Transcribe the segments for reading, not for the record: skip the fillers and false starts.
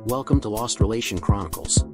Welcome to Lost Relation Chronicles.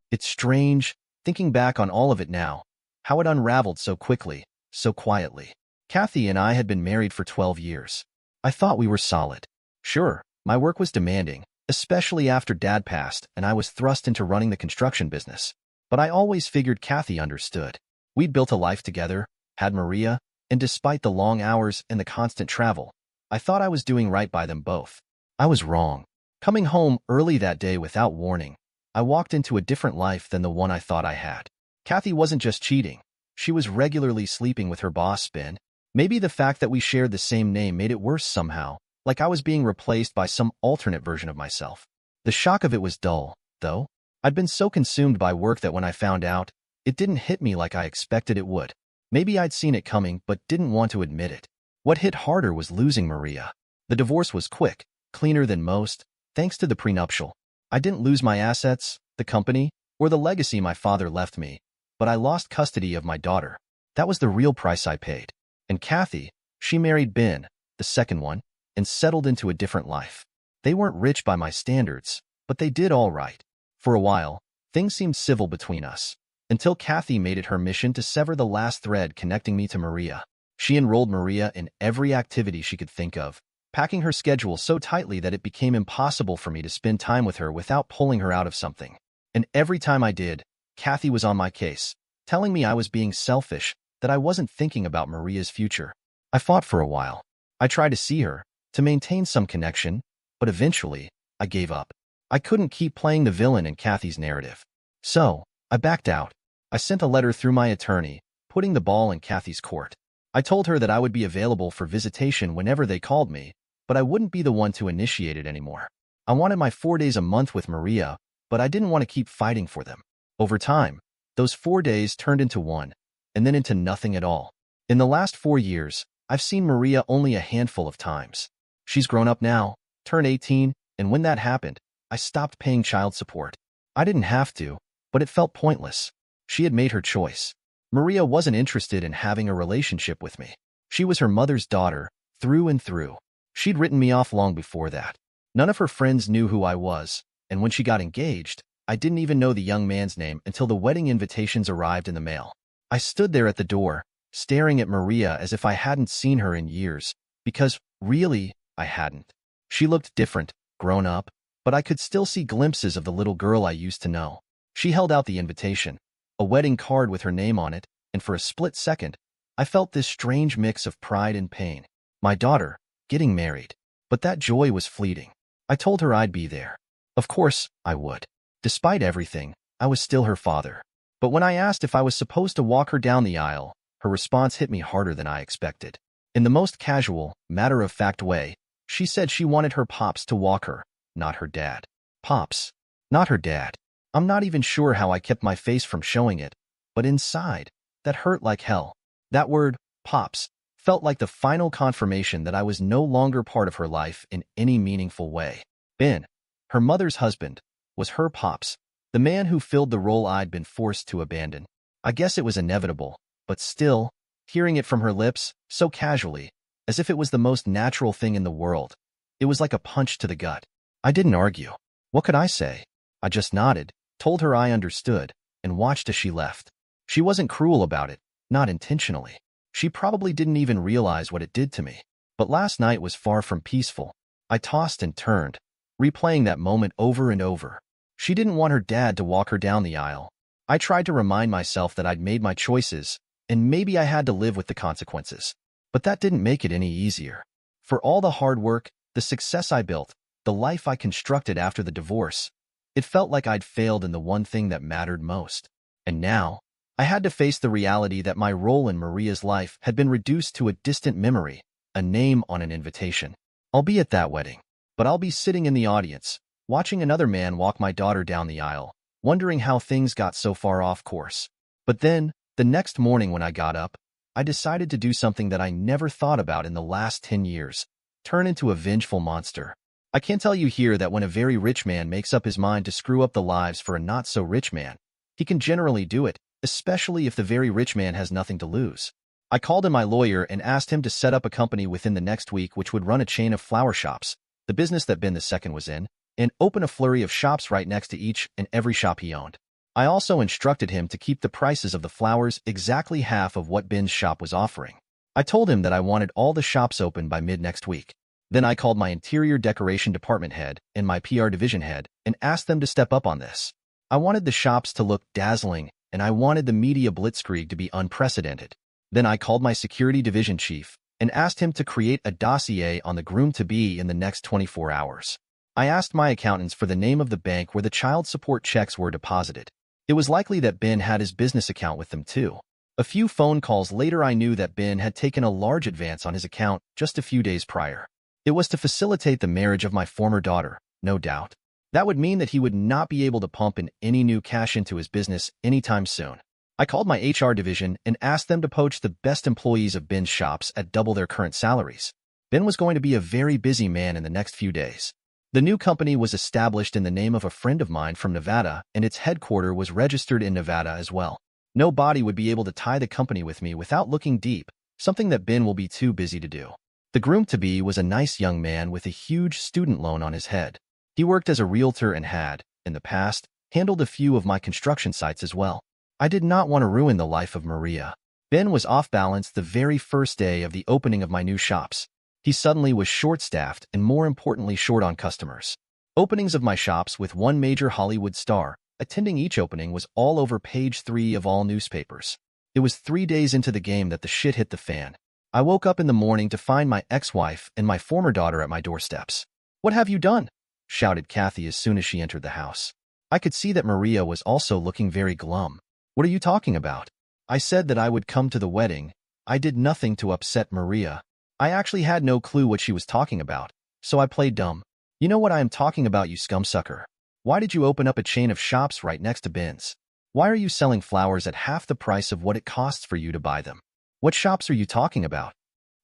It's strange, thinking back on all of it now, how it unraveled so quickly, so quietly. Kathy and I had been married for 12 years. I thought we were solid. Sure, my work was demanding, especially after Dad passed and I was thrust into running the construction business. But I always figured Kathy understood. We'd built a life together, had Maria, and despite the long hours and the constant travel, I thought I was doing right by them both. I was wrong. Coming home early that day without warning, I walked into a different life than the one I thought I had. Kathy wasn't just cheating. She was regularly sleeping with her boss, Ben. Maybe the fact that we shared the same name made it worse somehow, like I was being replaced by some alternate version of myself. The shock of it was dull, though. I'd been so consumed by work that when I found out, it didn't hit me like I expected it would. Maybe I'd seen it coming but didn't want to admit it. What hit harder was losing Maria. The divorce was quick, cleaner than most, thanks to the prenuptial. I didn't lose my assets, the company, or the legacy my father left me, but I lost custody of my daughter. That was the real price I paid. And Kathy, she married Ben, the second one, and settled into a different life. They weren't rich by my standards, but they did all right. For a while, things seemed civil between us, until Kathy made it her mission to sever the last thread connecting me to Maria. She enrolled Maria in every activity she could think of, packing her schedule so tightly that it became impossible for me to spend time with her without pulling her out of something. And every time I did, Kathy was on my case, telling me I was being selfish, that I wasn't thinking about Maria's future. I fought for a while. I tried to see her, to maintain some connection, but eventually, I gave up. I couldn't keep playing the villain in Kathy's narrative. So, I backed out. I sent a letter through my attorney, putting the ball in Kathy's court. I told her that I would be available for visitation whenever they called me, but I wouldn't be the one to initiate it anymore. I wanted my 4 days a month with Maria, but I didn't want to keep fighting for them. Over time, those 4 days turned into one, and then into nothing at all. In the last 4 years, I've seen Maria only a handful of times. She's grown up now, turned 18, and when that happened, I stopped paying child support. I didn't have to, but it felt pointless. She had made her choice. Maria wasn't interested in having a relationship with me. She was her mother's daughter, through and through. She'd written me off long before that. None of her friends knew who I was, and when she got engaged, I didn't even know the young man's name until the wedding invitations arrived in the mail. I stood there at the door, staring at Maria as if I hadn't seen her in years, because, really, I hadn't. She looked different, grown up, but I could still see glimpses of the little girl I used to know. She held out the invitation, a wedding card with her name on it, and for a split second, I felt this strange mix of pride and pain. My daughter, getting married. But that joy was fleeting. I told her I'd be there. Of course, I would. Despite everything, I was still her father. But when I asked if I was supposed to walk her down the aisle, her response hit me harder than I expected. In the most casual, matter-of-fact way, she said she wanted her pops to walk her, not her dad. Pops, not her dad. I'm not even sure how I kept my face from showing it, but inside, that hurt like hell. That word, pops, felt like the final confirmation that I was no longer part of her life in any meaningful way. Ben, her mother's husband, was her pops, the man who filled the role I'd been forced to abandon. I guess it was inevitable, but still, hearing it from her lips, so casually, as if it was the most natural thing in the world, it was like a punch to the gut. I didn't argue. What could I say? I just nodded, told her I understood, and watched as she left. She wasn't cruel about it, not intentionally. She probably didn't even realize what it did to me. But last night was far from peaceful. I tossed and turned, replaying that moment over and over. She didn't want her dad to walk her down the aisle. I tried to remind myself that I'd made my choices, and maybe I had to live with the consequences. But that didn't make it any easier. For all the hard work, the success I built, the life I constructed after the divorce, it felt like I'd failed in the one thing that mattered most. And now, I had to face the reality that my role in Maria's life had been reduced to a distant memory, a name on an invitation. I'll be at that wedding, but I'll be sitting in the audience, watching another man walk my daughter down the aisle, wondering how things got so far off course. But then, the next morning when I got up, I decided to do something that I never thought about in the last 10 years, turn into a vengeful monster. I can't tell you here that when a very rich man makes up his mind to screw up the lives for a not-so-rich man, he can generally do it, especially if the very rich man has nothing to lose. I called in my lawyer and asked him to set up a company within the next week which would run a chain of flower shops, the business that Ben II was in, and open a flurry of shops right next to each and every shop he owned. I also instructed him to keep the prices of the flowers exactly half of what Ben's shop was offering. I told him that I wanted all the shops open by mid-next week. Then I called my interior decoration department head and my PR division head and asked them to step up on this. I wanted the shops to look dazzling, and I wanted the media blitzkrieg to be unprecedented. Then I called my security division chief and asked him to create a dossier on the groom-to-be in the next 24 hours. I asked my accountants for the name of the bank where the child support checks were deposited. It was likely that Ben had his business account with them too. A few phone calls later I knew that Ben had taken a large advance on his account just a few days prior. It was to facilitate the marriage of my former daughter, no doubt. That would mean that he would not be able to pump in any new cash into his business anytime soon. I called my HR division and asked them to poach the best employees of Ben's shops at double their current salaries. Ben was going to be a very busy man in the next few days. The new company was established in the name of a friend of mine from Nevada, and its headquarters was registered in Nevada as well. Nobody would be able to tie the company with me without looking deep, something that Ben will be too busy to do. The groom-to-be was a nice young man with a huge student loan on his head. He worked as a realtor and had, in the past, handled a few of my construction sites as well. I did not want to ruin the life of Maria. Ben was off balance the very first day of the opening of my new shops. He suddenly was short-staffed and, more importantly, short on customers. Openings of my shops with one major Hollywood star attending each opening was all over page 3 of all newspapers. It was 3 days into the game that the shit hit the fan. I woke up in the morning to find my ex-wife and my former daughter at my doorsteps. "What have you done?" shouted Kathy as soon as she entered the house. I could see that Maria was also looking very glum. "What are you talking about?" I said that I would come to the wedding. I did nothing to upset Maria. I actually had no clue what she was talking about, so I played dumb. "You know what I am talking about, you scumsucker. Why did you open up a chain of shops right next to Ben's? Why are you selling flowers at half the price of what it costs for you to buy them? What shops are you talking about?"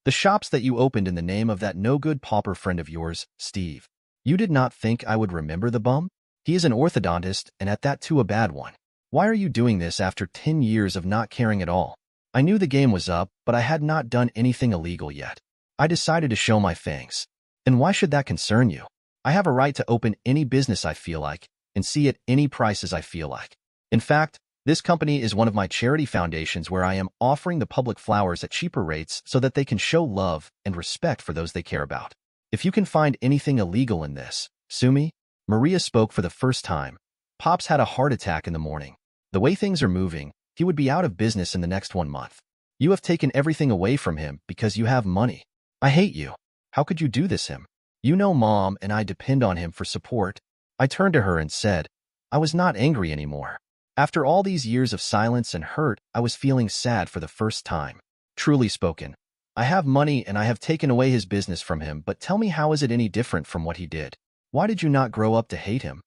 "The shops that you opened in the name of that no-good pauper friend of yours, Steve. You did not think I would remember the bum? He is an orthodontist, and at that too a bad one. Why are you doing this after 10 years of not caring at all?" I knew the game was up, but I had not done anything illegal yet. I decided to show my fangs. And why should that concern you? I have a right to open any business I feel like, and see at any prices I feel like. In fact, this company is one of my charity foundations where I am offering the public flowers at cheaper rates so that they can show love and respect for those they care about. If you can find anything illegal in this, sue me. Maria spoke for the first time. Pops had a heart attack in the morning. The way things are moving, he would be out of business in the next 1 month. You have taken everything away from him because you have money. I hate you. How could you do this, him? You know Mom and I depend on him for support. I turned to her and said, I was not angry anymore. After all these years of silence and hurt, I was feeling sad for the first time. Truly spoken. I have money and I have taken away his business from him, but tell me, how is it any different from what he did? Why did you not grow up to hate him?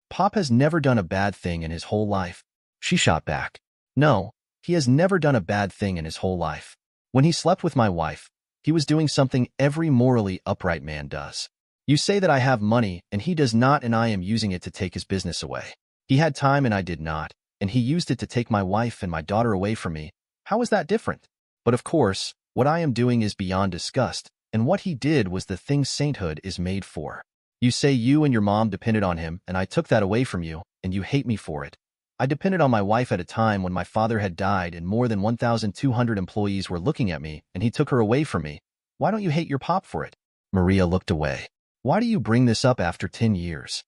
Pop has never done a bad thing in his whole life. She shot back. No, he has never done a bad thing in his whole life. When he slept with my wife, he was doing something every morally upright man does. You say that I have money and he does not, and I am using it to take his business away. He had time and I did not, and he used it to take my wife and my daughter away from me. How is that different? But of course, what I am doing is beyond disgust, and what he did was the thing sainthood is made for. You say you and your mom depended on him, and I took that away from you, and you hate me for it. I depended on my wife at a time when my father had died and more than 1,200 employees were looking at me, and he took her away from me. Why don't you hate your pop for it? Maria looked away. Why do you bring this up after 10 years?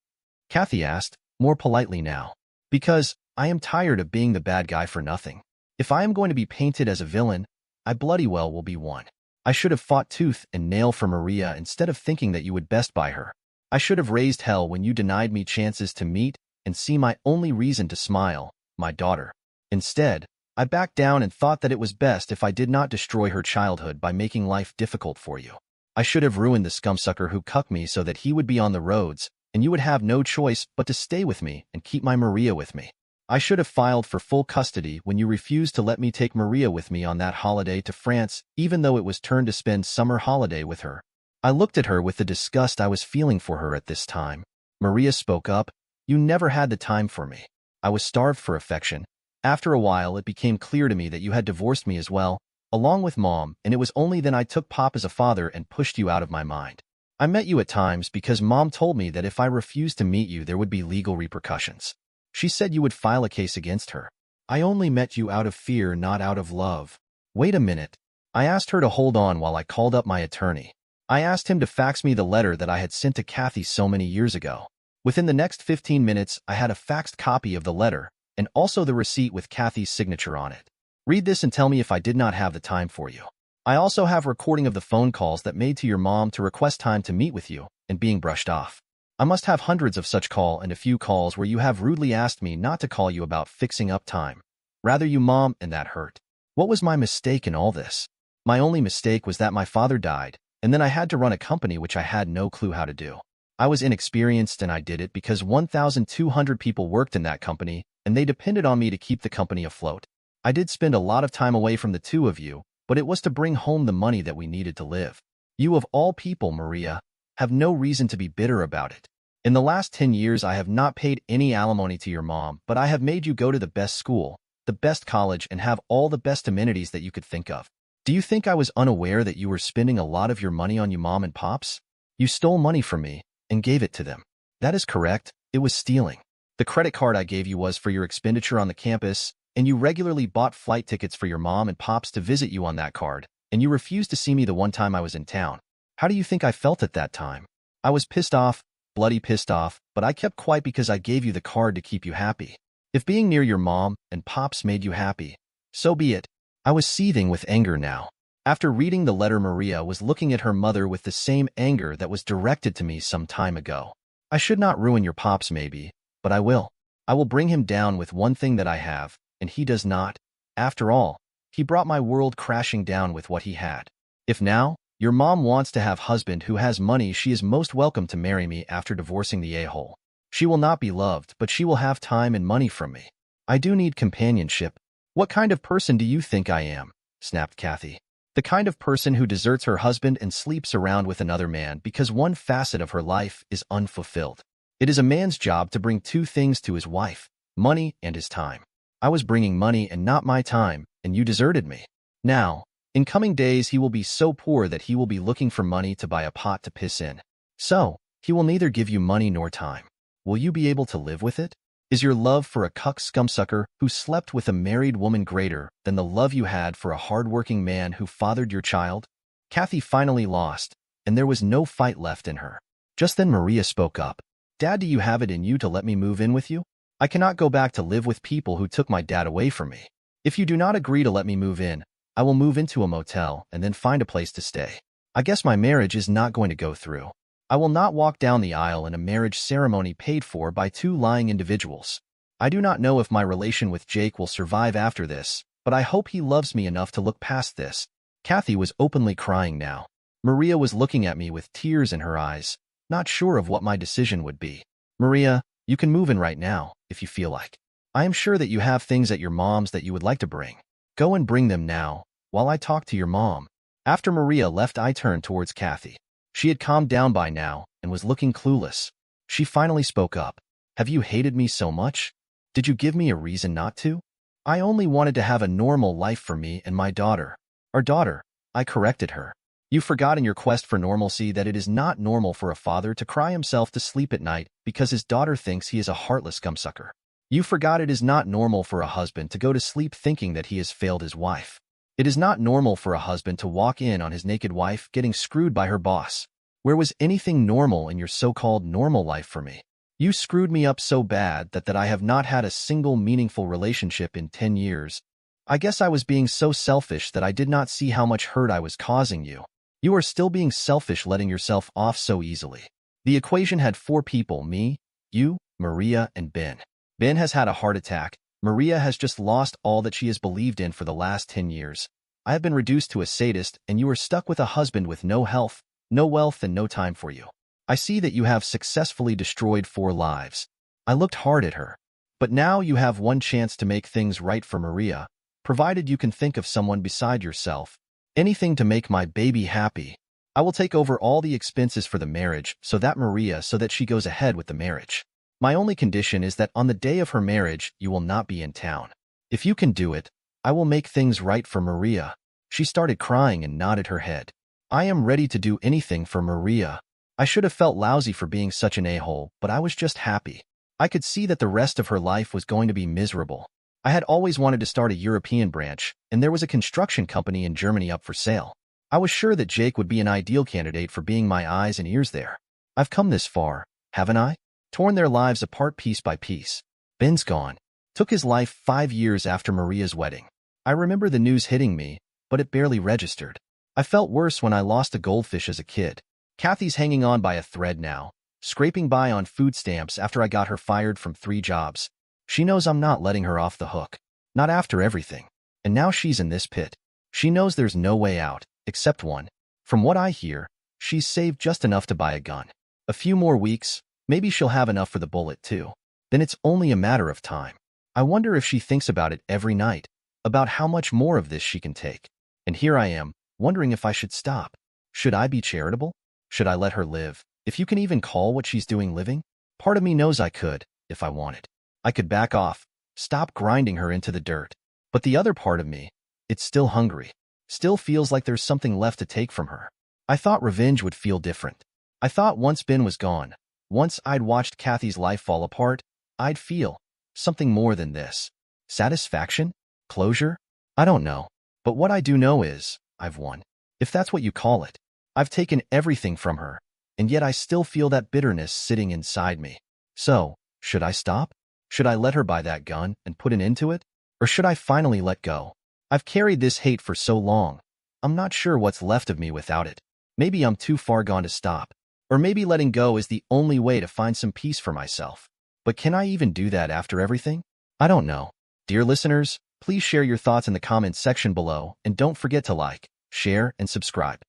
Kathy asked, more politely now. Because I am tired of being the bad guy for nothing. If I am going to be painted as a villain, I bloody well will be one. I should have fought tooth and nail for Maria instead of thinking that you would best by her. I should have raised hell when you denied me chances to meet and see my only reason to smile, my daughter. Instead, I backed down and thought that it was best if I did not destroy her childhood by making life difficult for you. I should have ruined the scumsucker who cucked me so that he would be on the roads, and you would have no choice but to stay with me and keep my Maria with me. I should have filed for full custody when you refused to let me take Maria with me on that holiday to France, even though it was turned to spend summer holiday with her. I looked at her with the disgust I was feeling for her at this time. Maria spoke up. You never had the time for me. I was starved for affection. After a while, it became clear to me that you had divorced me as well, along with Mom, and it was only then I took Pop as a father and pushed you out of my mind. I met you at times because Mom told me that if I refused to meet you, there would be legal repercussions. She said you would file a case against her. I only met you out of fear, not out of love. Wait a minute. I asked her to hold on while I called up my attorney. I asked him to fax me the letter that I had sent to Kathy so many years ago. Within the next 15 minutes, I had a faxed copy of the letter and also the receipt with Kathy's signature on it. Read this and tell me if I did not have the time for you. I also have recording of the phone calls that made to your mom to request time to meet with you and being brushed off. I must have hundreds of such call and a few calls where you have rudely asked me not to call you about fixing up time. Rather you mom, and that hurt. What was my mistake in all this? My only mistake was that my father died, and then I had to run a company which I had no clue how to do. I was inexperienced and I did it because 1,200 people worked in that company and they depended on me to keep the company afloat. I did spend a lot of time away from the two of you, but it was to bring home the money that we needed to live. You of all people, Maria, have no reason to be bitter about it. In the last 10 years, I have not paid any alimony to your mom, but I have made you go to the best school, the best college, and have all the best amenities that you could think of. Do you think I was unaware that you were spending a lot of your money on you mom and pops? You stole money from me and gave it to them. That is correct. It was stealing. The credit card I gave you was for your expenditure on the campus, and you regularly bought flight tickets for your mom and pops to visit you on that card, and you refused to see me the one time I was in town. How do you think I felt at that time? I was pissed off, bloody pissed off, but I kept quiet because I gave you the card to keep you happy. If being near your mom and pops made you happy, so be it. I was seething with anger now. After reading the letter, Maria was looking at her mother with the same anger that was directed to me some time ago. I should not ruin your pops maybe, but I will. I will bring him down with one thing that I have, and he does not. After all, he brought my world crashing down with what he had. If now, your mom wants to have a husband who has money, she is most welcome to marry me after divorcing the a-hole. She will not be loved, but she will have time and money from me. I do need companionship. What kind of person do you think I am? Snapped Kathy. The kind of person who deserts her husband and sleeps around with another man because one facet of her life is unfulfilled. It is a man's job to bring two things to his wife, money and his time. I was bringing money and not my time, and you deserted me. Now, in coming days he will be so poor that he will be looking for money to buy a pot to piss in. So, he will neither give you money nor time. Will you be able to live with it? Is your love for a cuck scumsucker who slept with a married woman greater than the love you had for a hard-working man who fathered your child? Kathy finally lost, and there was no fight left in her. Just then Maria spoke up. Dad, do you have it in you to let me move in with you? I cannot go back to live with people who took my dad away from me. If you do not agree to let me move in, I will move into a motel and then find a place to stay. I guess my marriage is not going to go through. I will not walk down the aisle in a marriage ceremony paid for by two lying individuals. I do not know if my relation with Jake will survive after this, but I hope he loves me enough to look past this. Kathy was openly crying now. Maria was looking at me with tears in her eyes, not sure of what my decision would be. Maria, you can move in right now, if you feel like. I am sure that you have things at your mom's that you would like to bring. Go and bring them now, while I talk to your mom. After Maria left, I turned towards Kathy. She had calmed down by now and was looking clueless. She finally spoke up. Have you hated me so much? Did you give me a reason not to? I only wanted to have a normal life for me and my daughter. Our daughter, I corrected her. You forgot in your quest for normalcy that it is not normal for a father to cry himself to sleep at night because his daughter thinks he is a heartless scumsucker. You forgot it is not normal for a husband to go to sleep thinking that he has failed his wife. It is not normal for a husband to walk in on his naked wife getting screwed by her boss. Where was anything normal in your so-called normal life for me? You screwed me up so bad that I have not had a single meaningful relationship in 10 years. I guess I was being so selfish that I did not see how much hurt I was causing you. You are still being selfish, letting yourself off so easily. The equation had 4 people, me, you, Maria, and Ben. Ben has had a heart attack. Maria has just lost all that she has believed in for the last 10 years. I have been reduced to a sadist, and you are stuck with a husband with no health, no wealth, and no time for you. I see that you have successfully destroyed 4 lives. I looked hard at her. But now you have one chance to make things right for Maria, provided you can think of someone beside yourself. Anything to make my baby happy. I will take over all the expenses for the marriage so that she goes ahead with the marriage. My only condition is that on the day of her marriage, you will not be in town. If you can do it, I will make things right for Maria. She started crying and nodded her head. I am ready to do anything for Maria. I should have felt lousy for being such an a-hole, but I was just happy. I could see that the rest of her life was going to be miserable. I had always wanted to start a European branch, and there was a construction company in Germany up for sale. I was sure that Jake would be an ideal candidate for being my eyes and ears there. I've come this far, haven't I? Torn their lives apart piece by piece. Ben's gone. Took his life 5 years after Maria's wedding. I remember the news hitting me, but it barely registered. I felt worse when I lost a goldfish as a kid. Kathy's hanging on by a thread now, scraping by on food stamps after I got her fired from 3 jobs. She knows I'm not letting her off the hook. Not after everything. And now she's in this pit. She knows there's no way out, except one. From what I hear, she's saved just enough to buy a gun. A few more weeks, maybe she'll have enough for the bullet too. Then it's only a matter of time. I wonder if she thinks about it every night, about how much more of this she can take. And here I am, wondering if I should stop. Should I be charitable? Should I let her live? If you can even call what she's doing living? Part of me knows I could, if I wanted. I could back off, stop grinding her into the dirt. But the other part of me, it's still hungry. Still feels like there's something left to take from her. I thought revenge would feel different. I thought once Ben was gone, once I'd watched Kathy's life fall apart, I'd feel something more than this. Satisfaction? Closure? I don't know. But what I do know is, I've won. If that's what you call it. I've taken everything from her, and yet I still feel that bitterness sitting inside me. So, should I stop? Should I let her buy that gun and put an end to it? Or should I finally let go? I've carried this hate for so long. I'm not sure what's left of me without it. Maybe I'm too far gone to stop. Or maybe letting go is the only way to find some peace for myself. But can I even do that after everything? I don't know. Dear listeners, please share your thoughts in the comments section below, and don't forget to like, share, and subscribe.